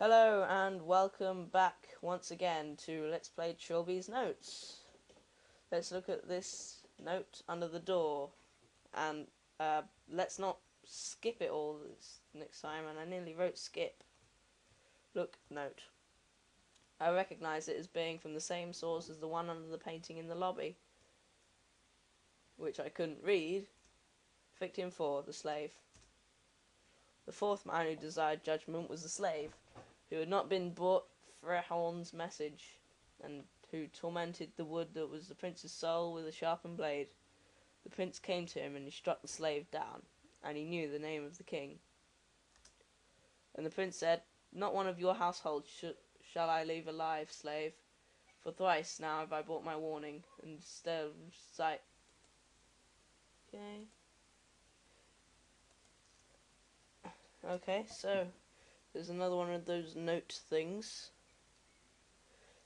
Hello and welcome back once again to Let's Play Trilby's Notes. Let's look at this note under the door and let's not skip it all this next time, and I nearly wrote skip. Look, note. I recognise it as being from the same source as the one under the painting in the lobby, which I couldn't read. Victim 4, the slave. The fourth man who desired judgment was the slave, who had not been brought Frehorn's message, and who tormented the wood that was the prince's soul with a sharpened blade. The prince came to him, and he struck the slave down, and he knew the name of the king. And the prince said, "Not one of your household shall I leave alive, slave, for thrice now have I brought my warning, and instead of sight." Okay, so there's another one of those note things.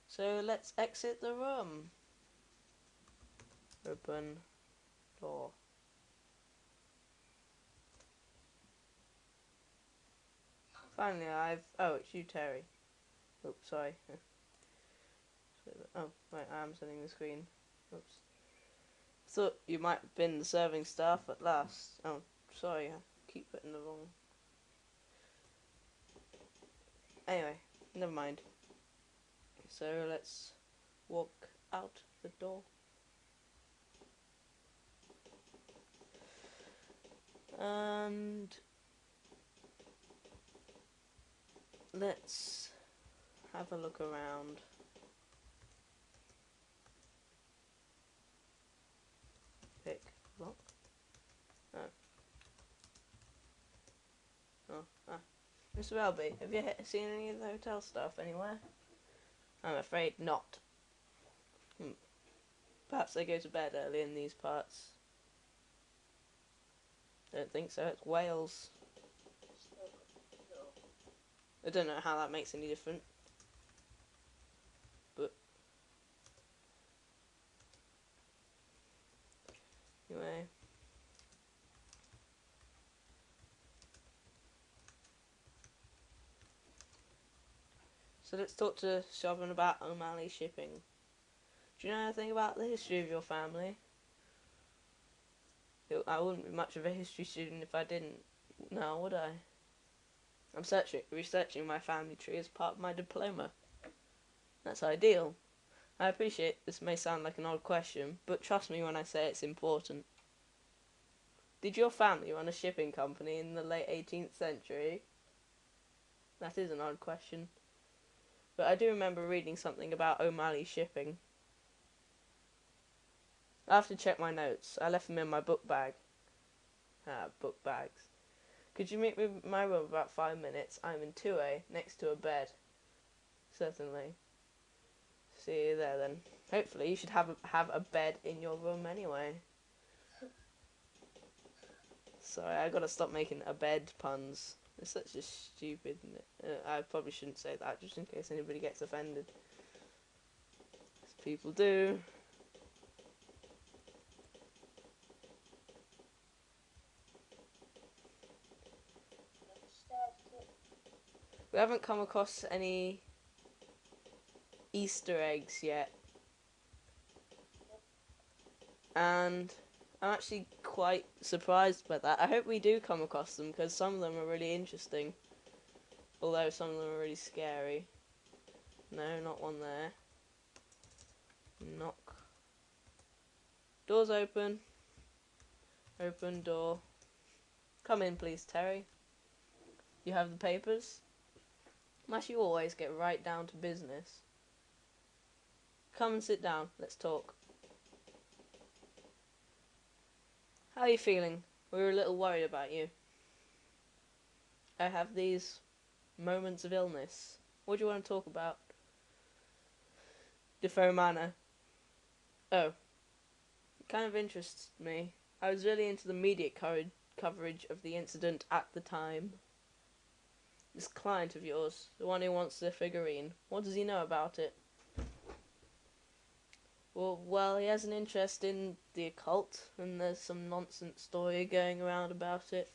So let's exit the room. Open door. Finally, oh, it's you, Terry. Oops, sorry. Oh, right, I am sending the screen. Oops. Thought you might have been the serving staff at last. Oh, sorry, I keep putting the wrong. Anyway, never mind. So let's walk out the door. And let's have a look around. Pick lock. Mr. Welby, have you seen any of the hotel stuff anywhere? I'm afraid not. Perhaps they go to bed early in these parts. Don't think so, it's Wales. I don't know how that makes any difference. But anyway. So let's talk to Chauvin about O'Malley shipping. Do you know anything about the history of your family? I wouldn't be much of a history student if I didn't know, would I? I'm researching my family tree as part of my diploma. That's ideal. I appreciate this may sound like an odd question, but trust me when I say it's important. Did your family run a shipping company in the late 18th century? That is an odd question. But I do remember reading something about O'Malley shipping. I have to check my notes. I left them in my book bag. Book bags. Could you meet me in my room about 5 minutes? I'm in 2A, next to a bed. Certainly. See you there then. Hopefully you should have a bed in your room anyway. Sorry, I gotta stop making a bed puns. It's such a stupid... I probably shouldn't say that, just in case anybody gets offended. People do. We haven't come across any Easter eggs yet. And I'm actually quite surprised by that. I hope we do come across them, because some of them are really interesting. Although some of them are really scary. No, not one there. Knock. Door's open. Open door. Come in, please, Terry. You have the papers? Must you always get right down to business? Come and sit down. Let's talk. How are you feeling? We were a little worried about you. I have these moments of illness. What do you want to talk about? Defoe Manor. Oh. It kind of interests me. I was really into the media coverage of the incident at the time. This client of yours, the one who wants the figurine, what does he know about it? Well, he has an interest in the occult, and there's some nonsense story going around about it.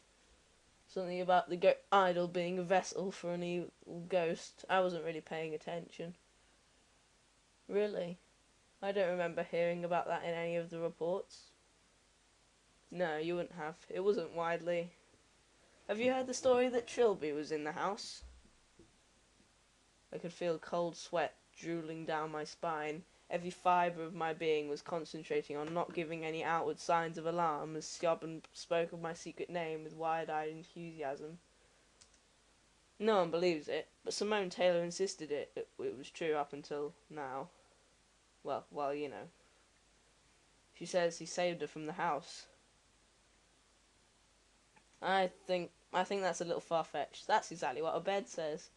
Something about the idol being a vessel for an evil ghost. I wasn't really paying attention. Really? I don't remember hearing about that in any of the reports. No, you wouldn't have. It wasn't widely. Have you heard the story that Trilby was in the house? I could feel cold sweat drooling down my spine. Every fibre of my being was concentrating on not giving any outward signs of alarm as Siobhan spoke of my secret name with wide-eyed enthusiasm. No one believes it, but Simone Taylor insisted it was true up until now. Well, you know. She says he saved her from the house. I think that's a little far-fetched. That's exactly what Obed says.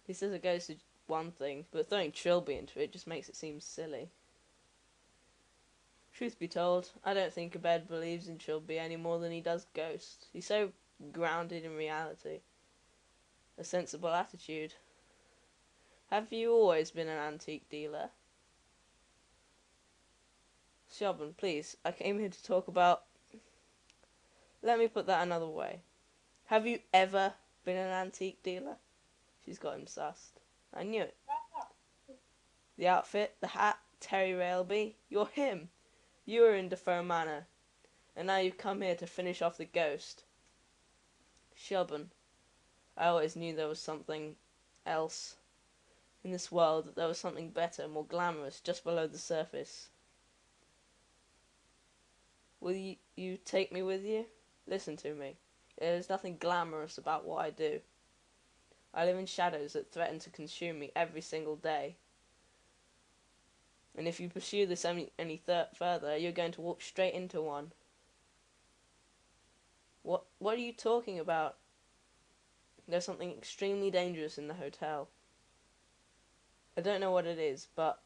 He says a ghost is one thing, but throwing Trilby into it just makes it seem silly. Truth be told, I don't think Obed believes in Trilby any more than he does ghosts. He's so grounded in reality. A sensible attitude. Have you always been an antique dealer? Siobhan, please, I came here to talk about... Let me put that another way. Have you ever been an antique dealer? She's got him sussed. I knew it. The outfit, the hat, Terry Railby, you're him. You were in Defoe Manor, and now you've come here to finish off the ghost. Siobhan, I always knew there was something else in this world, that there was something better, more glamorous, just below the surface. Will you take me with you? Listen to me. There's nothing glamorous about what I do. I live in shadows that threaten to consume me every single day. And if you pursue this any further, you're going to walk straight into one. What are you talking about? There's something extremely dangerous in the hotel. I don't know what it is, but...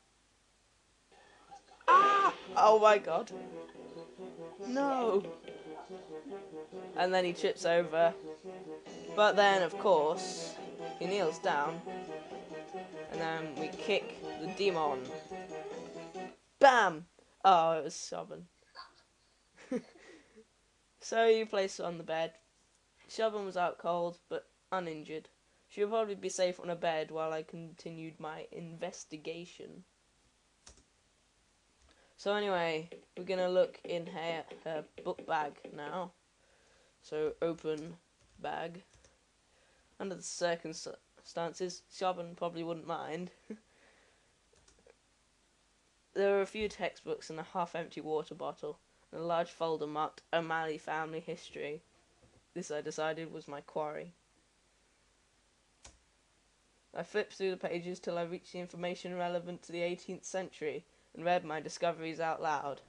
Ah! Oh my god. No! And then he trips over. But then, of course, he kneels down. And then we kick the demon. Bam! Oh, it was Siobhan. So you place her on the bed. Siobhan was out cold, but uninjured. She would probably be safe on a bed while I continued my investigation. So anyway, we're going to look in her book bag now. So open bag. Under the circumstances, Siobhan probably wouldn't mind. There were a few textbooks and a half-empty water bottle, and a large folder marked O'Malley Family History. This, I decided, was my quarry. I flipped through the pages till I reached the information relevant to the 18th century, and read my discoveries out loud.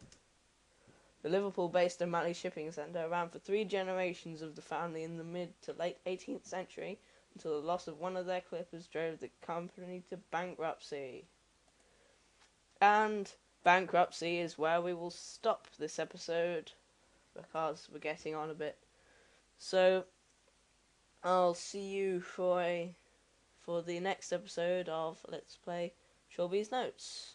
The Liverpool-based O'Malley Shipping Centre ran for 3 generations of the family in the mid to late 18th century, until the loss of one of their clippers drove the company to bankruptcy. And bankruptcy is where we will stop this episode, because we're getting on a bit. So, I'll see you for the next episode of Let's Play Trilby's Notes.